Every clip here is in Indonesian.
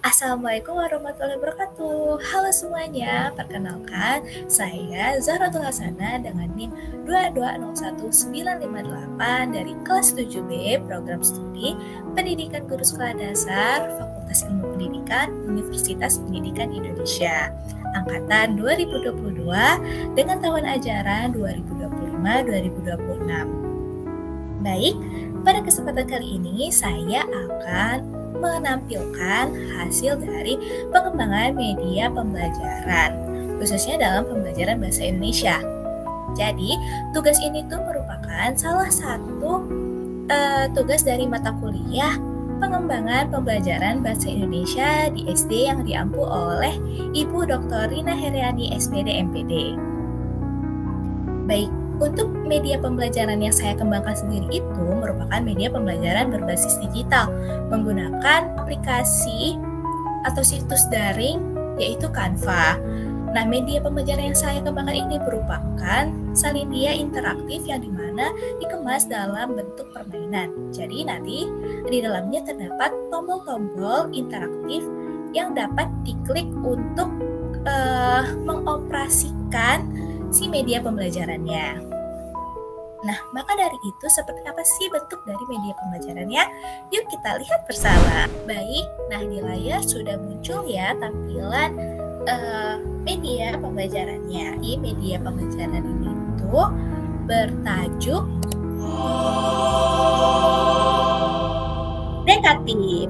Assalamualaikum warahmatullahi wabarakatuh. Halo semuanya, perkenalkan saya Zahratul Hasanah dengan NIM 2201958 dari kelas 7B Program Studi Pendidikan Guru Sekolah Dasar Fakultas Ilmu Pendidikan Universitas Pendidikan Indonesia Angkatan 2022 dengan tahun ajaran 2025-2026. Baik, pada kesempatan kali ini saya akan menampilkan hasil dari pengembangan media pembelajaran, khususnya dalam pembelajaran bahasa Indonesia. Jadi, tugas ini tuh merupakan salah satu tugas dari mata kuliah pengembangan pembelajaran bahasa Indonesia di SD yang diampu oleh Ibu Dr. Rina Heriani SPD MPD. Baik, untuk media pembelajaran yang saya kembangkan sendiri itu merupakan media pembelajaran berbasis digital menggunakan aplikasi atau situs daring yaitu Canva. Nah, media pembelajaran yang saya kembangkan ini merupakan salindia interaktif yang dimana dikemas dalam bentuk permainan. Jadi nanti di dalamnya terdapat tombol-tombol interaktif yang dapat diklik untuk mengoperasikan si media pembelajarannya. Nah, maka dari itu seperti apa sih bentuk dari media pembelajarannya? Yuk kita lihat bersama. Baik, nah di layar sudah muncul ya tampilan media pembelajarannya. Di media pembelajaran ini tuh bertajuk Dekatif.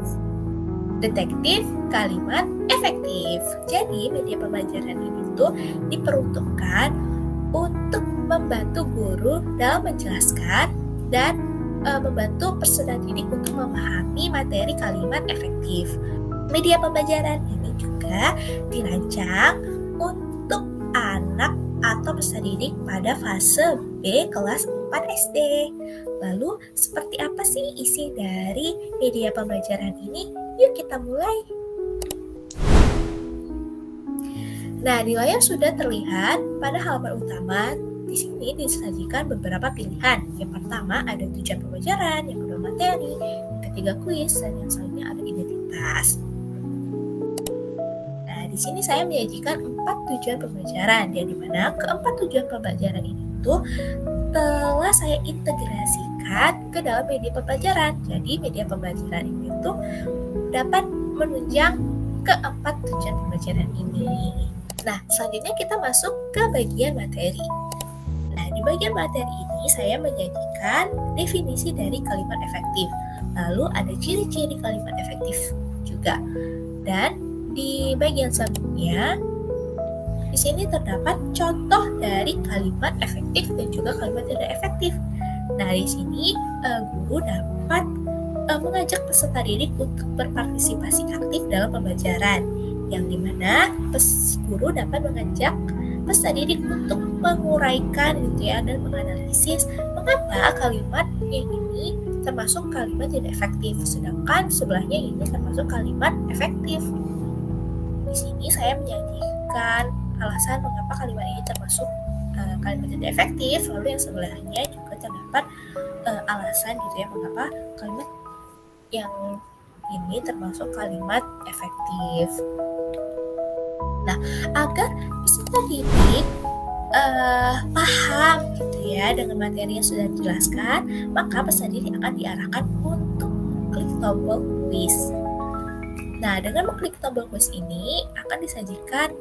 Detektif kalimat efektif. Jadi media pembelajaran ini tuh diperuntukkan untuk membantu guru dalam menjelaskan dan membantu peserta didik untuk memahami materi kalimat efektif. Media pembelajaran ini juga dirancang untuk anak atau peserta didik pada fase B kelas 4 SD. Lalu seperti apa sih isi dari media pembelajaran ini? Yuk kita mulai. Nah, di layar sudah terlihat pada halaman utama. Di sini disajikan beberapa pilihan. Yang pertama ada tujuan pembelajaran, yang kedua materi, yang ketiga kuis, dan yang selanjutnya ada identitas. Nah, di sini saya menyajikan 4 tujuan pembelajaran, yang dimana keempat tujuan pembelajaran ini tuh telah saya integrasikan ke dalam media pembelajaran. Jadi media pembelajaran ini tuh dapat menunjang keempat tujuan pembelajaran ini. Nah, selanjutnya kita masuk ke bagian materi. Nah, di bagian materi ini saya menyajikan definisi dari kalimat efektif. Lalu ada ciri-ciri kalimat efektif juga. Dan di bagian selanjutnya, di sini terdapat contoh dari kalimat efektif dan juga kalimat tidak efektif. Nah, di sini guru dapat mengajak peserta didik untuk berpartisipasi aktif dalam pembelajaran, yang dimana guru dapat mengajak peserta didik untuk menguraikan gitu ya dan menganalisis mengapa kalimat yang ini termasuk kalimat tidak efektif, sedangkan sebelahnya ini termasuk kalimat efektif. Di sini saya menyajikan alasan mengapa kalimat ini termasuk kalimat tidak efektif, lalu yang sebelahnya juga terdapat alasan gitu ya mengapa kalimat yang ini termasuk kalimat efektif. Nah, agar peserta didik paham gitu ya dengan materi yang sudah dijelaskan, maka peserta didik akan diarahkan untuk mengklik tombol kuis. Nah, dengan mengklik tombol kuis ini akan disajikan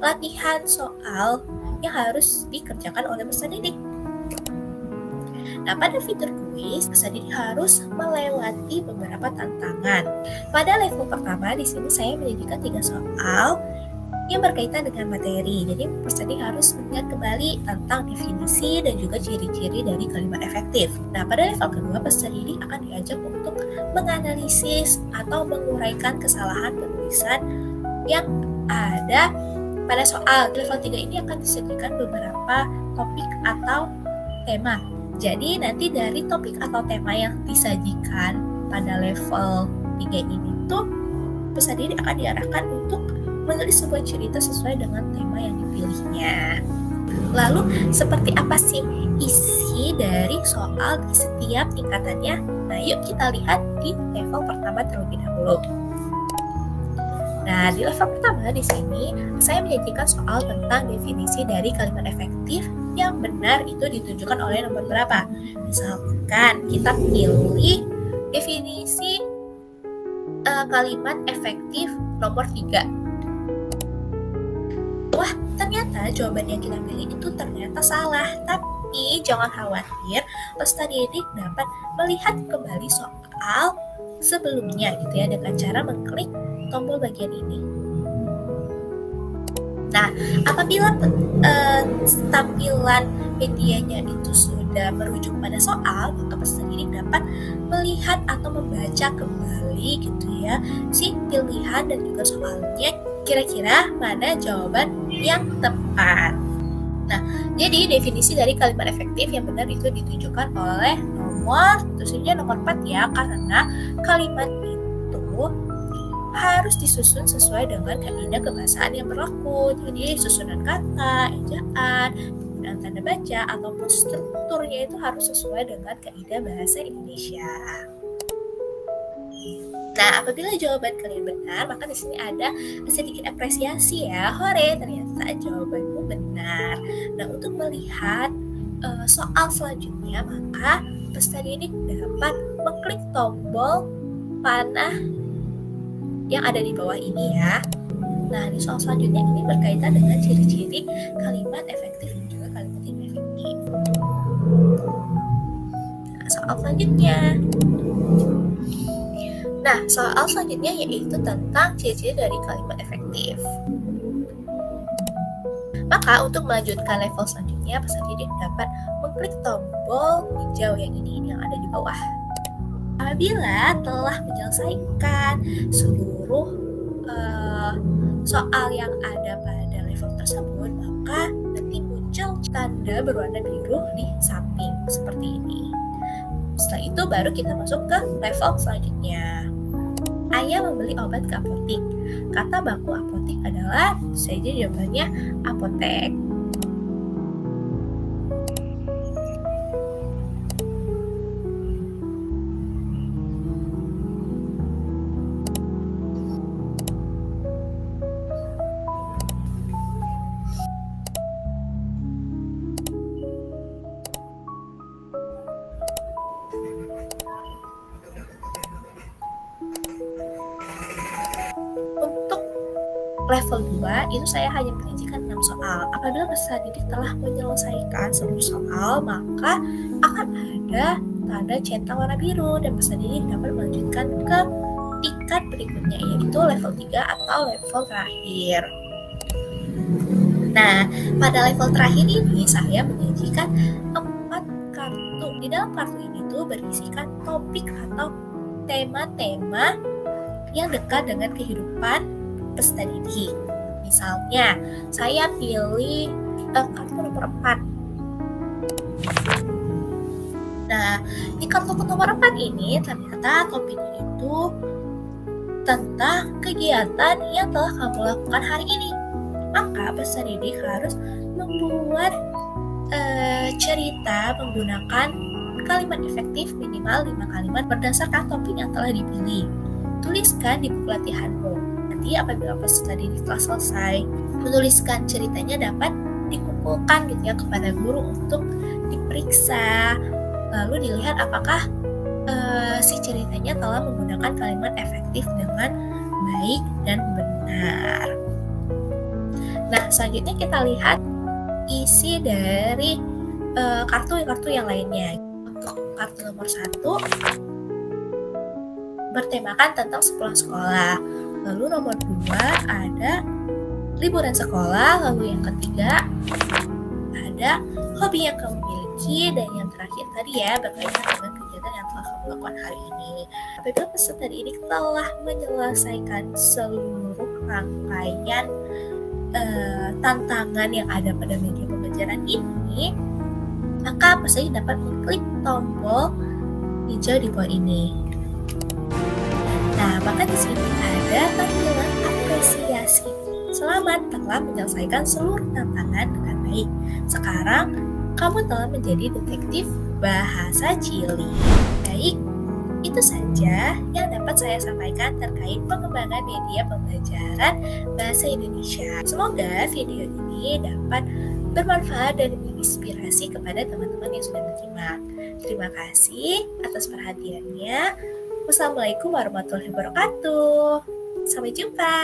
latihan soal yang harus dikerjakan oleh peserta didik. Nah, pada fitur kuis, peserta didik harus melewati beberapa tantangan. Pada level pertama, di sini saya menjadikan 3 soal yang berkaitan dengan materi. Jadi, peserta didik harus mengingat kembali tentang definisi dan juga ciri-ciri dari kalimat efektif. Nah, pada level kedua, peserta didik akan diajak untuk menganalisis atau menguraikan kesalahan penulisan yang ada pada soal. Di level 3 ini akan disediakan beberapa topik atau tema. Jadi nanti dari topik atau tema yang disajikan pada level 3 ini tuh peserta didik akan diarahkan untuk menulis sebuah cerita sesuai dengan tema yang dipilihnya. Lalu seperti apa sih isi dari soal di setiap tingkatannya? Nah, yuk kita lihat di level pertama terlebih dahulu. Nah, di level pertama di sini saya menyajikan soal tentang definisi dari kalimat efektif yang benar itu ditunjukkan oleh nomor berapa. Misalkan kita pilih definisi kalimat efektif nomor 3. Wah, ternyata jawaban yang kita pilih itu ternyata salah. Tapi jangan khawatir, peserta didik dapat melihat kembali soal sebelumnya gitu ya dengan cara mengklik tombol bagian ini. Nah, apabila tampilan medianya itu sudah merujuk pada soal, maka peserta didik dapat melihat atau membaca kembali gitu ya si pilihan dan juga soalnya, kira-kira mana jawaban yang tepat. Nah, jadi definisi dari kalimat efektif yang benar itu ditunjukkan oleh tentu saja nomor 4 ya, karena kalimat itu harus disusun sesuai dengan kaidah kebahasaan yang berlaku. Jadi susunan kata, ejaan, penggunaan tanda baca ataupun strukturnya itu harus sesuai dengan kaidah bahasa Indonesia. Nah, apabila jawaban kalian benar, maka di sini ada sedikit apresiasi ya. Hore, ternyata jawabanmu benar. Nah, untuk melihat soal selanjutnya, maka peserta didik dapat mengklik tombol panah yang ada di bawah ini ya. Nah, di soal selanjutnya ini berkaitan dengan ciri-ciri kalimat efektif dan juga kalimat tidak efektif. Nah, soal selanjutnya yaitu tentang ciri-ciri dari kalimat efektif. Maka untuk melanjutkan level selanjutnya, peserta didik dapat mengklik tombol hijau yang ini yang ada di bawah. Apabila telah menyelesaikan seluruh soal yang ada pada level tersebut, maka nanti muncul tanda berwarna biru di samping seperti ini. Setelah itu baru kita masuk ke level selanjutnya. Ayah membeli obat ke apotik. Kata baku apotik adalah saja jawabannya apotek. Level 2 itu saya hanya menyajikan 6 soal. Apabila peserta didik telah menyelesaikan seluruh soal, maka akan ada tanda centang warna biru dan peserta didik dapat melanjutkan ke tingkat berikutnya, yaitu level 3 atau level terakhir. Nah, pada level terakhir ini saya menyajikan 4 kartu. Di dalam kartu ini tuh berisikan topik atau tema-tema yang dekat dengan kehidupan peserta didik. Misalnya, saya pilih kartu nomor 4. Nah, di kartu nomor 4 ini ternyata topiknya itu tentang kegiatan yang telah kamu lakukan hari ini. Maka peserta didik harus membuat cerita menggunakan kalimat efektif minimal 5 kalimat berdasarkan topik yang telah dipilih. Tuliskan di buku latihanmu. Nanti apabila peserta didik telah selesai menuliskan ceritanya, dapat dikumpulkan gitu ya kepada guru untuk diperiksa, lalu dilihat apakah si ceritanya telah menggunakan kalimat efektif dengan baik dan benar. Nah, selanjutnya kita lihat isi dari kartu-kartu yang lainnya. Untuk kartu nomor 1 bertemakan tentang sepulang sekolah. Lalu nomor 2 ada liburan sekolah. Lalu yang ketiga ada hobi yang kamu miliki. Dan yang terakhir tadi ya berkaitan dengan kegiatan yang telah kamu lakukan hari ini. Apabila peserta didik telah menyelesaikan seluruh rangkaian tantangan yang ada pada media pembelajaran ini, maka peserta didik dapat mengklik tombol hijau di bawah ini. Nah, maka di sini ada tampilan apresiasi. Selamat telah menyelesaikan seluruh tantangan dengan baik. Sekarang kamu telah menjadi detektif bahasa Chili. Baik, Itu saja yang dapat saya sampaikan terkait pengembangan media pembelajaran bahasa Indonesia. Semoga video ini dapat bermanfaat dan menginspirasi kepada teman-teman yang sudah menyimak. Terima kasih atas perhatiannya. Wassalamualaikum warahmatullahi wabarakatuh. Sampai jumpa.